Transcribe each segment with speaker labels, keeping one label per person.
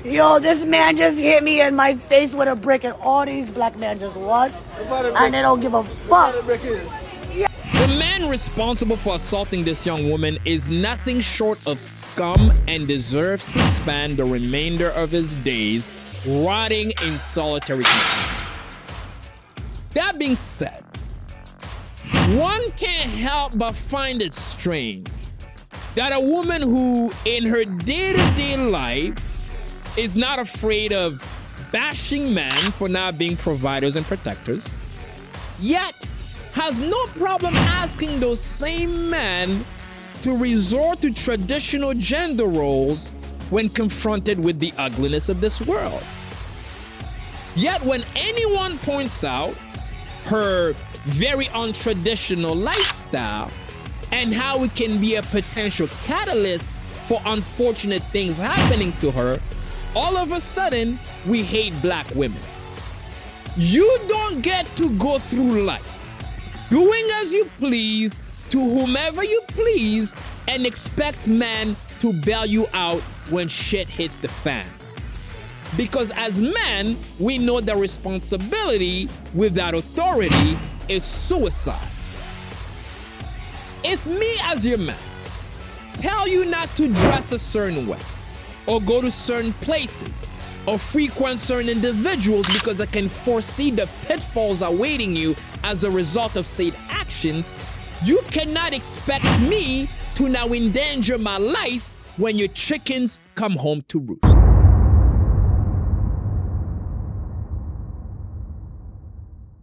Speaker 1: Yo, this man just hit me in my face with a brick, and all these black men just watch, and they don't give a fuck.
Speaker 2: The man responsible for assaulting this young woman is nothing short of scum and deserves to spend the remainder of his days rotting in solitary confinement. That being said, one can't help but find it strange that a woman who in her day-to-day life is not afraid of bashing men for not being providers and protectors, yet has no problem asking those same men to resort to traditional gender roles when confronted with the ugliness of this world. Yet when anyone points out her very untraditional lifestyle and how it can be a potential catalyst for unfortunate things happening to her, all of a sudden, we hate black women. You don't get to go through life doing as you please to whomever you please and expect men to bail you out when shit hits the fan. Because as men, we know the responsibility without authority is suicide. If me as your man tell you not to dress a certain way, or go to certain places, or frequent certain individuals because I can foresee the pitfalls awaiting you as a result of said actions, you cannot expect me to now endanger my life when your chickens come home to roost.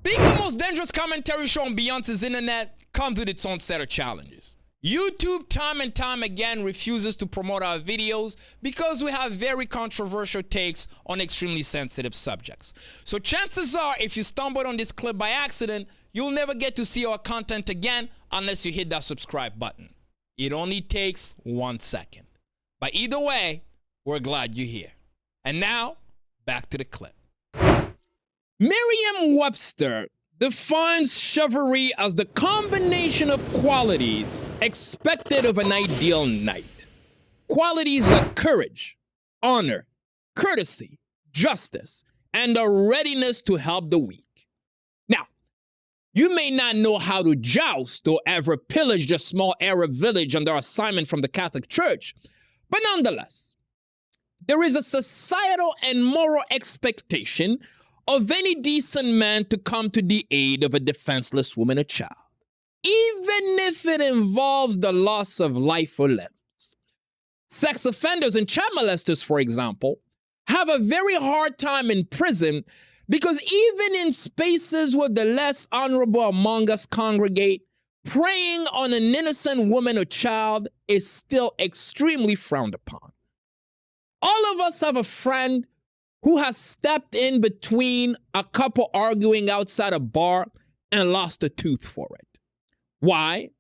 Speaker 2: Being the most dangerous commentary show on Beyonce's internet comes with its own set of challenges. YouTube time and time again refuses to promote our videos because we have very controversial takes on extremely sensitive subjects. So chances are, if you stumbled on this clip by accident, you'll never get to see our content again unless you hit that subscribe button. It only takes 1 second. But either way, we're glad you're here. And now, back to the clip. Merriam-Webster defines chivalry as the combination of qualities expected of an ideal knight. Qualities like courage, honor, courtesy, justice, and a readiness to help the weak. Now, you may not know how to joust or ever pillage a small Arab village under assignment from the Catholic Church, but nonetheless, there is a societal and moral expectation of any decent man to come to the aid of a defenseless woman or child, even if it involves the loss of life or limbs. Sex offenders and child molesters, for example, have a very hard time in prison because even in spaces where the less honorable among us congregate, preying on an innocent woman or child is still extremely frowned upon. All of us have a friend who has stepped in between a couple arguing outside a bar and lost a tooth for it. Why?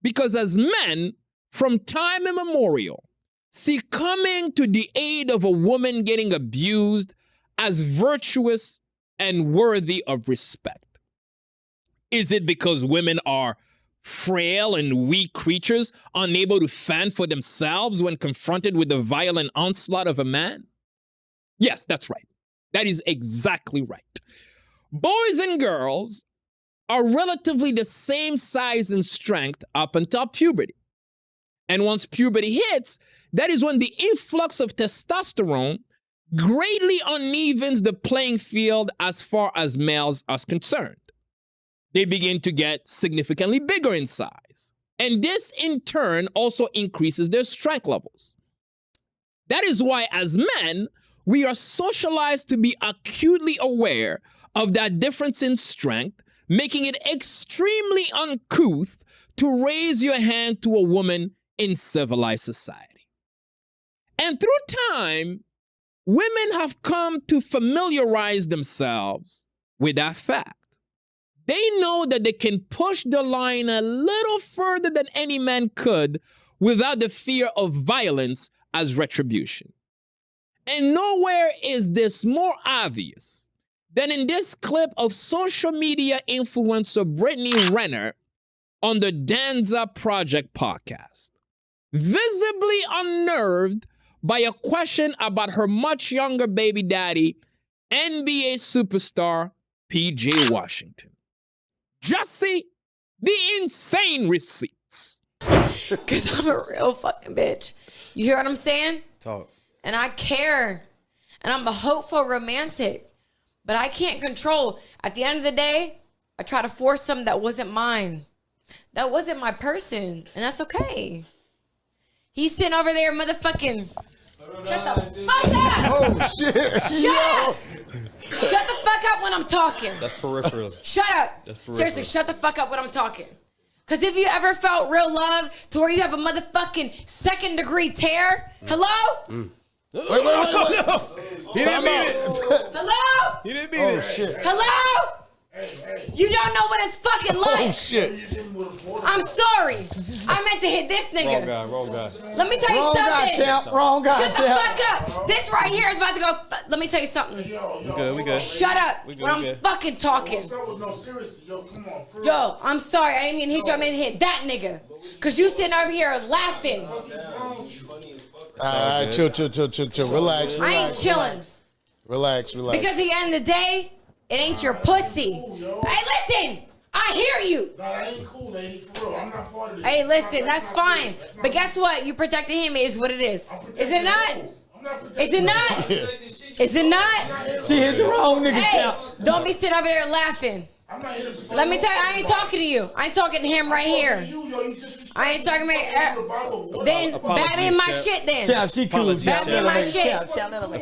Speaker 2: Because as men, from time immemorial, see coming to the aid of a woman getting abused as virtuous and worthy of respect. Is it because women are frail and weak creatures unable to fend for themselves when confronted with the violent onslaught of a man? Yes, that's right. That is exactly right. Boys and girls are relatively the same size and strength up until puberty. And once puberty hits, that is when the influx of testosterone greatly unevens the playing field as far as males are concerned. They begin to get significantly bigger in size. And this in turn also increases their strength levels. That is why as men, we are socialized to be acutely aware of that difference in strength, making it extremely uncouth to raise your hand to a woman in civilized society. And through time, women have come to familiarize themselves with that fact. They know that they can push the line a little further than any man could without the fear of violence as retribution. And nowhere is this more obvious than in this clip of social media influencer Brittany Renner on the Danza Project podcast. Visibly unnerved by a question about her much younger baby daddy, NBA superstar PJ Washington. Just see the insane receipts.
Speaker 3: Because I'm a real fucking bitch. You hear what I'm saying?
Speaker 4: Talk.
Speaker 3: And I care. And I'm a hopeful romantic. But I can't control. At the end of the day, I try to force something that wasn't mine. That wasn't my person. And that's okay. He's sitting over there motherfucking... Shut the fuck up!
Speaker 4: Oh, shit.
Speaker 3: Shut up! Shut the fuck up when I'm talking.
Speaker 4: That's peripheral.
Speaker 3: Shut up.
Speaker 4: That's peripheral.
Speaker 3: Seriously, shut the fuck up when I'm talking. Because if you ever felt real love to where you have a motherfucking second-degree tear, hello?
Speaker 4: Wait. He didn't mean it.
Speaker 3: Hello?
Speaker 4: He didn't mean it.
Speaker 5: Shit.
Speaker 3: Hello? You don't know what it's fucking like.
Speaker 4: Oh, shit.
Speaker 3: I'm sorry. I meant to hit this nigga.
Speaker 4: Wrong guy.
Speaker 3: Let me tell you
Speaker 5: Wrong guy,
Speaker 3: something.
Speaker 5: champ. Wrong guy,
Speaker 3: Shut the
Speaker 5: champ.
Speaker 3: fuck up. This right here is about to go. Let me tell you something.
Speaker 4: We good.
Speaker 3: Shut up
Speaker 4: We good,
Speaker 3: when
Speaker 4: we
Speaker 3: I'm
Speaker 4: good.
Speaker 3: fucking talking.
Speaker 5: No, seriously, yo, come on. For
Speaker 3: Yo, I'm sorry. I didn't mean to hit you. I meant to hit that nigga. Because you sitting over here laughing.
Speaker 6: All right, chill. Relax.
Speaker 3: I ain't chilling.
Speaker 6: Relax.
Speaker 3: Because at the end of the day, it ain't your pussy. Hey, listen. I hear you.
Speaker 5: Nah, that ain't cool, lady. For real, I'm not part of this.
Speaker 3: Hey, listen. That's fine. But guess what? You protecting him is what it is. Is it not? Is it not? Is it not?
Speaker 5: She hit the wrong nigga,
Speaker 3: Hey,
Speaker 5: champ.
Speaker 3: don't be sitting over there laughing. Let me tell you, I ain't talking to you. I ain't talking to him right here. I ain't talking about. Then bat me in my shit. Then
Speaker 5: Champ, she cool.
Speaker 3: bat me in my shit.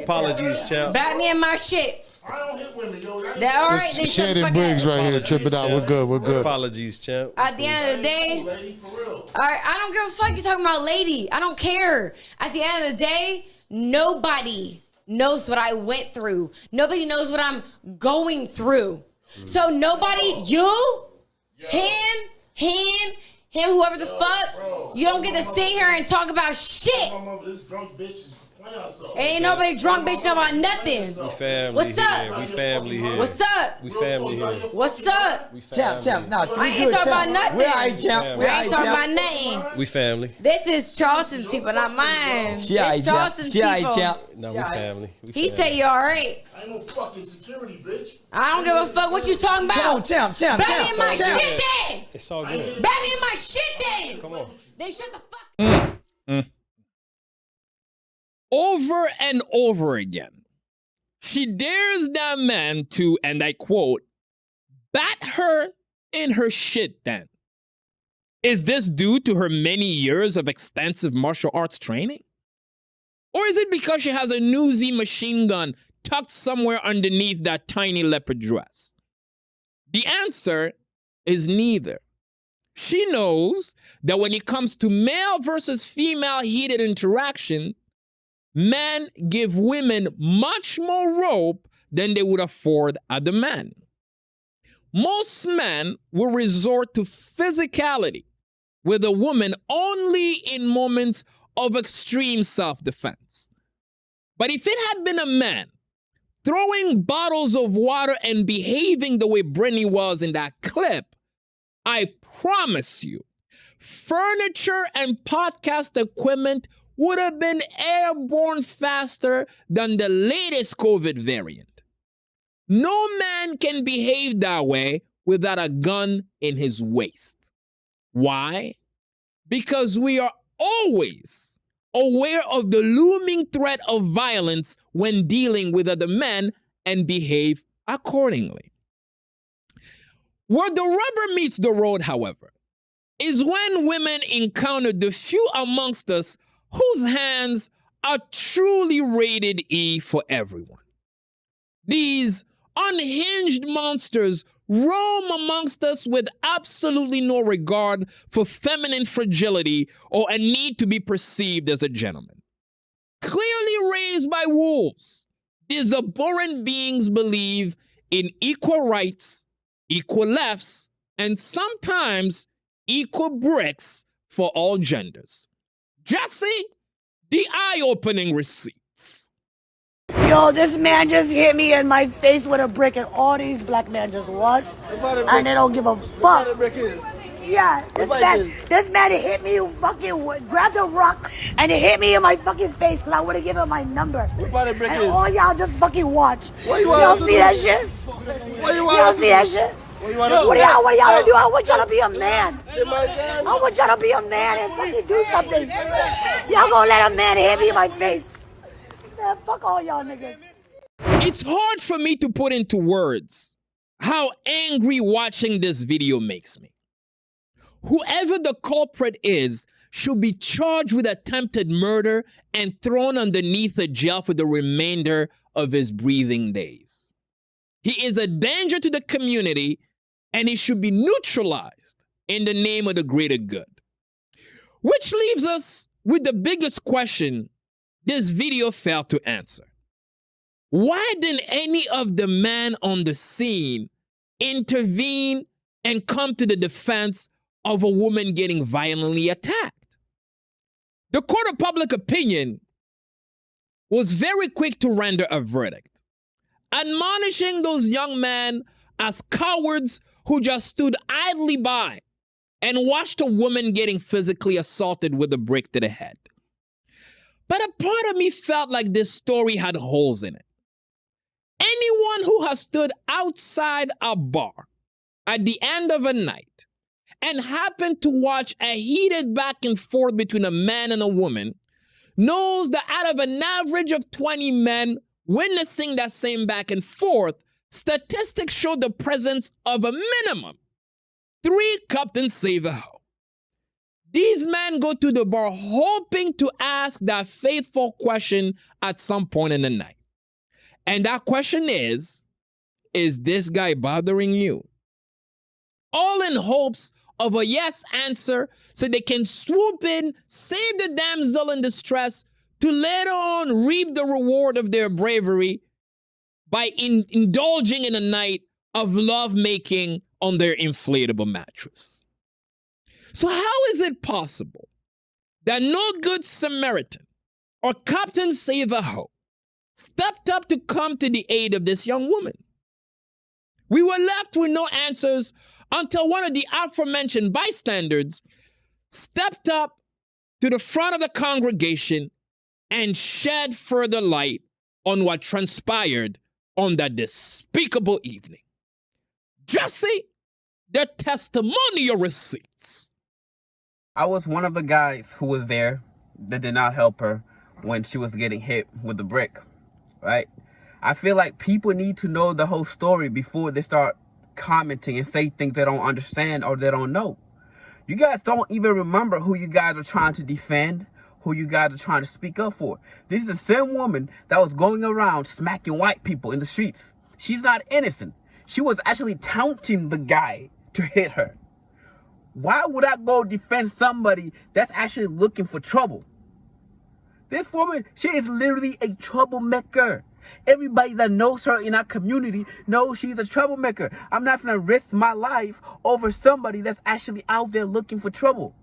Speaker 4: Apologies, champ.
Speaker 3: Bat me in my shit.
Speaker 5: I don't hit women, yo.
Speaker 3: That all right? Then shut the
Speaker 6: Shannon
Speaker 3: fuck
Speaker 6: Briggs
Speaker 3: up.
Speaker 6: right here. Trip it out. We're good.
Speaker 4: Apologies, champ.
Speaker 3: At the end of the day,
Speaker 5: Lady, for real.
Speaker 3: all right, I don't give a fuck you talking about lady. I don't care. At the end of the day, nobody knows what I went through. Nobody knows what I'm going through. So nobody, you, him, whoever the fuck, you don't get to sit here and talk about shit.
Speaker 5: My mother, this drunk bitch is playing herself.
Speaker 3: Ain't nobody drunk bitch know about nothing.
Speaker 4: We family
Speaker 3: What's
Speaker 4: here.
Speaker 3: up?
Speaker 4: We family here.
Speaker 3: What's up?
Speaker 4: We family here.
Speaker 3: What's up?
Speaker 4: We family.
Speaker 5: Champ. Nah,
Speaker 3: I ain't talking about nothing.
Speaker 5: We all right, champ. We all
Speaker 3: I
Speaker 5: right,
Speaker 3: ain't talking
Speaker 5: champ.
Speaker 3: about nothing.
Speaker 4: We family.
Speaker 3: This is Charleston's people, not mine.
Speaker 5: She all right,
Speaker 3: It's
Speaker 5: champ.
Speaker 3: Charleston's
Speaker 5: She all right,
Speaker 3: people.
Speaker 5: champ.
Speaker 4: No, we family.
Speaker 3: He say you all right.
Speaker 5: I ain't no fucking security, bitch.
Speaker 3: I don't give a fuck what you talking
Speaker 5: Come on,
Speaker 3: about.
Speaker 5: champ.
Speaker 3: Bat me in my
Speaker 5: champ.
Speaker 3: shit then.
Speaker 4: It's all good.
Speaker 3: Bat me in my shit then.
Speaker 4: Come on.
Speaker 3: Then shut the fuck.
Speaker 2: Over and over again, she dares that man to, and I quote, bat her in her shit then. Is this due to her many years of extensive martial arts training? Or is it because she has a Uzi machine gun tucked somewhere underneath that tiny leopard dress? The answer is neither. She knows that when it comes to male versus female heated interaction, men give women much more rope than they would afford other men. Most men will resort to physicality with a woman only in moments of extreme self-defense. But if it had been a man throwing bottles of water and behaving the way Brenny was in that clip, I promise you, furniture and podcast equipment would have been airborne faster than the latest COVID variant. No man can behave that way without a gun in his waist. Why? Because we are always aware of the looming threat of violence when dealing with other men and behave accordingly. Where the rubber meets the road, however, is when women encounter the few amongst us whose hands are truly rated E for everyone. These unhinged monsters roam amongst us with absolutely no regard for feminine fragility or a need to be perceived as a gentleman. Clearly raised by wolves, these abhorrent beings believe in equal rights, equal lefts, and sometimes equal bricks for all genders. Jesse, the eye-opening receipts.
Speaker 1: Yo, this man just hit me in my face with a brick, and all these black men just watch, and they don't give a fuck. Yeah, this man hit me, fucking grabbed a rock, and it hit me in my fucking face because I would have given him my number. And all y'all just fucking watch. Y'all see that shit? Y'all see that shit? What y'all gonna do? I want y'all to be a man. I want y'all to be a man and fucking do something. Y'all gonna let a man hit me in my face? Man, fuck all y'all niggas.
Speaker 2: It's hard for me to put into words how angry watching this video makes me. Whoever the culprit is should be charged with attempted murder and thrown underneath a jail for the remainder of his breathing days. He is a danger to the community, and he should be neutralized in the name of the greater good. Which leaves us with the biggest question this video failed to answer. Why didn't any of the men on the scene intervene and come to the defense of a woman getting violently attacked? The court of public opinion was very quick to render a verdict, admonishing those young men as cowards who just stood idly by and watched a woman getting physically assaulted with a brick to the head. But a part of me felt like this story had holes in it. Anyone who has stood outside a bar at the end of a night and happened to watch a heated back and forth between a man and a woman knows that out of an average of 20 men witnessing that same back and forth, statistics show the presence of a minimum 3 Captain Save-A-Ho. These men go to the bar hoping to ask that faithful question at some point in the night. And that question is this guy bothering you? All in hopes of a yes answer so they can swoop in, save the damsel in distress to later on reap the reward of their bravery by indulging in a night of lovemaking on their inflatable mattress. So how is it possible that no good Samaritan or Captain Save-A-Ho stepped up to come to the aid of this young woman? We were left with no answers until one of the aforementioned bystanders stepped up to the front of the congregation and shed further light on what transpired on that despicable evening. Jesse, the testimonial receipts.
Speaker 7: I was one of the guys who was there that did not help her when she was getting hit with the brick, right? I feel like people need to know the whole story before they start commenting and say things they don't understand or they don't know. You guys don't even remember who you guys are trying to defend, who you guys are trying to speak up for. This is the same woman that was going around smacking white people in the streets. She's not innocent. She was actually taunting the guy to hit her. Why would I go defend somebody that's actually looking for trouble? This woman, she is literally a troublemaker. Everybody that knows her in our community knows she's a troublemaker. I'm not going to risk my life over somebody that's actually out there looking for trouble.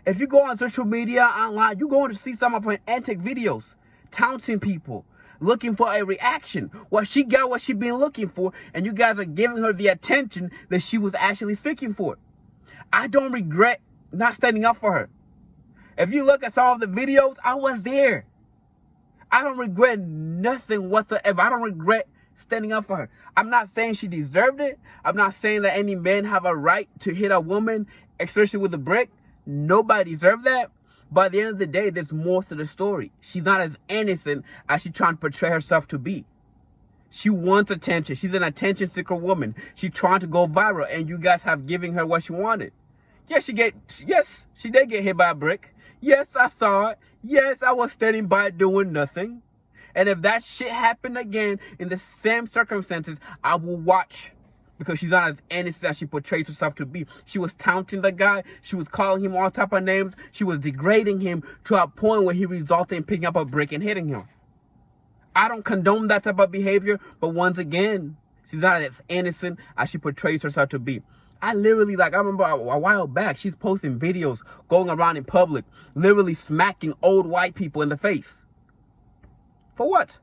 Speaker 7: If you go on social media, online, you're going to see some of her antic videos, taunting people, looking for a reaction. Well, she got what she been looking for, and you guys are giving her the attention that she was actually seeking for. I don't regret not standing up for her. If you look at some of the videos, I was there. I don't regret nothing whatsoever. I don't regret standing up for her. I'm not saying she deserved it. I'm not saying that any men have a right to hit a woman, especially with a brick. Nobody deserves that. But at the end of the day, there's more to the story. She's not as innocent as she's trying to portray herself to be. She wants attention. She's an attention seeker woman. She's trying to go viral, and you guys have given her what she wanted. Yes, she did get hit by a brick. Yes, I saw it. Yes, I was standing by doing nothing. And if that shit happened again in the same circumstances, I will watch. Because she's not as innocent as she portrays herself to be. She was taunting the guy. She was calling him all type of names. She was degrading him to a point where he resulted in picking up a brick and hitting him. I don't condone that type of behavior. But once again, she's not as innocent as she portrays herself to be. I literally, I remember a while back, she's posting videos going around in public, literally smacking old white people in the face. For what?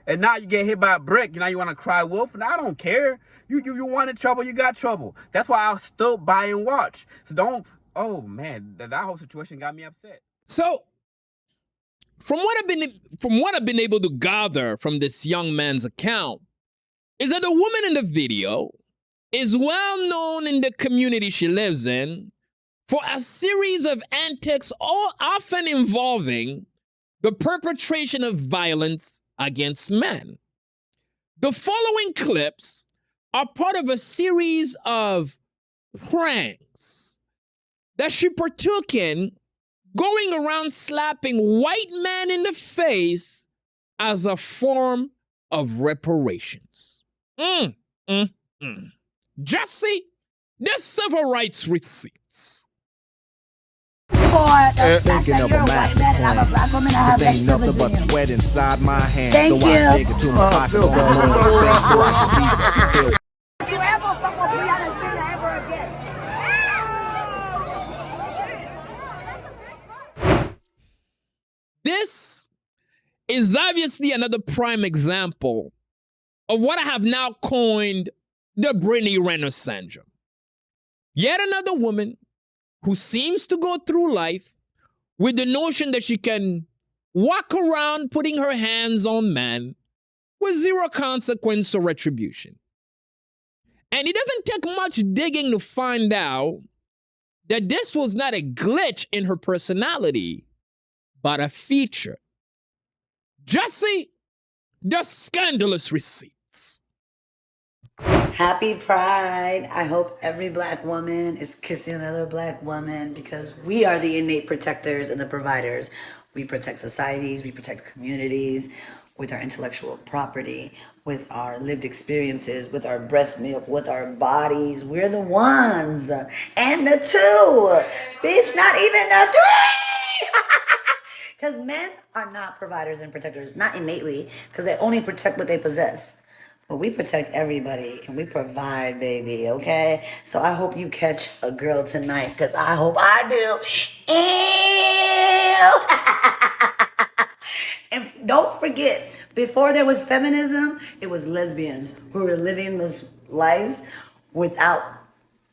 Speaker 7: And now you get hit by a brick. Now you want to cry wolf. And I don't care. You wanted trouble, you got trouble. That's why I'll still buy and watch. So don't. Oh man, that whole situation got me upset.
Speaker 2: So, from what I've been able to gather from this young man's account, is that the woman in the video is well known in the community she lives in for a series of antics, all often involving the perpetration of violence against men. The following clips are part of a series of pranks that she partook in, going around slapping white men in the face as a form of reparations. Jesse, the civil rights receipts.
Speaker 8: Thinking of a master plan. This ain't nothing but sweat inside my hands.
Speaker 1: Thank
Speaker 8: so
Speaker 1: you.
Speaker 8: I dig into my pocket on my own expense so I can be still.
Speaker 1: Don't you ever fuck with Brianna Taylor ever again.
Speaker 2: This is obviously another prime example of what I have now coined the Brittany Renner syndrome. Yet another woman who seems to go through life with the notion that she can walk around putting her hands on men with zero consequence or retribution. And it doesn't take much digging to find out that this was not a glitch in her personality, but a feature. Jesse, the scandalous receipts.
Speaker 1: Happy Pride. I hope every black woman is kissing another black woman because we are the innate protectors and the providers. We protect societies, we protect communities with our intellectual property, with our lived experiences, with our breast milk, with our bodies. We're the ones. And the two. Bitch, not even the three. Because men are not providers and protectors, not innately, because they only protect what they possess. But we protect everybody and we provide, baby, okay? So I hope you catch a girl tonight, because I hope I do. Ew. And don't forget, before there was feminism, it was lesbians who were living those lives without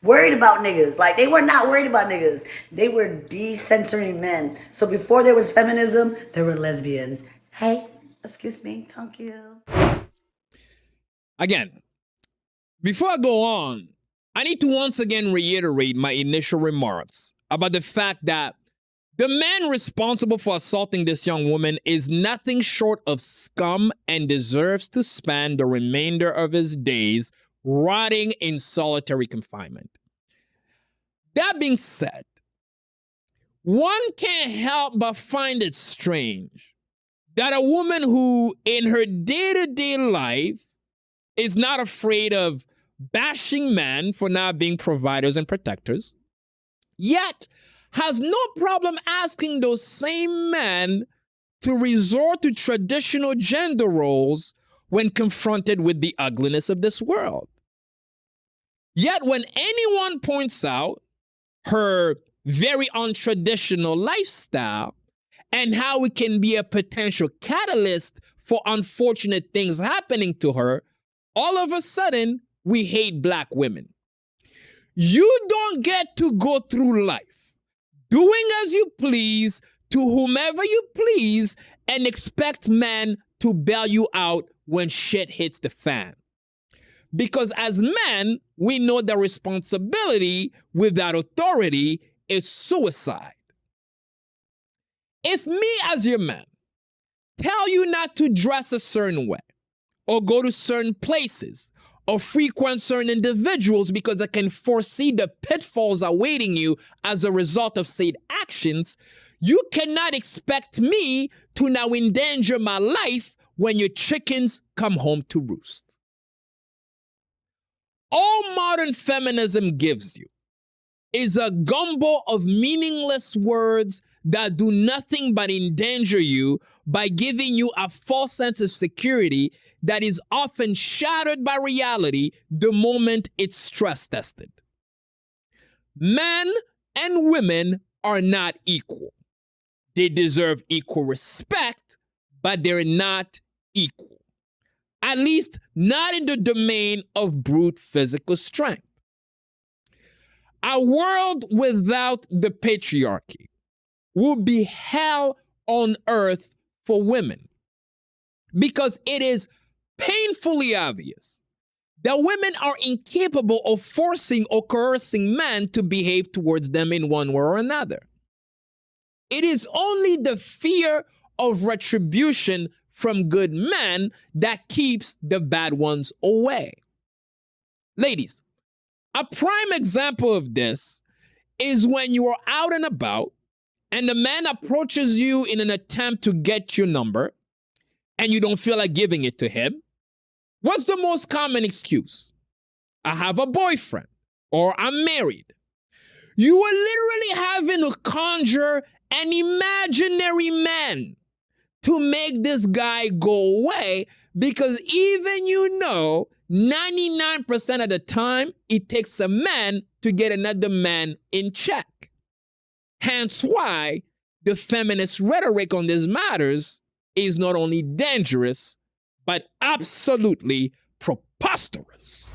Speaker 1: worried about niggas. Like, they were not worried about niggas. They were decentering men. So before there was feminism, there were lesbians. Hey, excuse me, thank you.
Speaker 2: Again, before I go on, I need to once again reiterate my initial remarks about the fact that the man responsible for assaulting this young woman is nothing short of scum and deserves to spend the remainder of his days rotting in solitary confinement. That being said, one can't help but find it strange that a woman who in her day-to-day life is not afraid of bashing men for not being providers and protectors, yet has no problem asking those same men to resort to traditional gender roles when confronted with the ugliness of this world. Yet when anyone points out her very untraditional lifestyle and how it can be a potential catalyst for unfortunate things happening to her, all of a sudden, we hate black women. You don't get to go through life doing as you please to whomever you please and expect men to bail you out when shit hits the fan. Because as men, we know that responsibility without authority is suicide. If me as your man tell you not to dress a certain way, or go to certain places, or frequent certain individuals because I can foresee the pitfalls awaiting you as a result of said actions, you cannot expect me to now endanger my life when your chickens come home to roost. All modern feminism gives you is a gumbo of meaningless words that do nothing but endanger you by giving you a false sense of security that is often shattered by reality the moment it's stress tested. Men and women are not equal. They deserve equal respect, but they're not equal. At least not in the domain of brute physical strength. A world without the patriarchy will be hell on earth for women, because it is painfully obvious that women are incapable of forcing or coercing men to behave towards them in one way or another. It is only the fear of retribution from good men that keeps the bad ones away. Ladies, a prime example of this is when you are out and about and the man approaches you in an attempt to get your number and you don't feel like giving it to him. What's the most common excuse? I have a boyfriend, or I'm married. You are literally having to conjure an imaginary man to make this guy go away, because even 99% of the time, it takes a man to get another man in check. Hence why the feminist rhetoric on these matters is not only dangerous, but absolutely preposterous.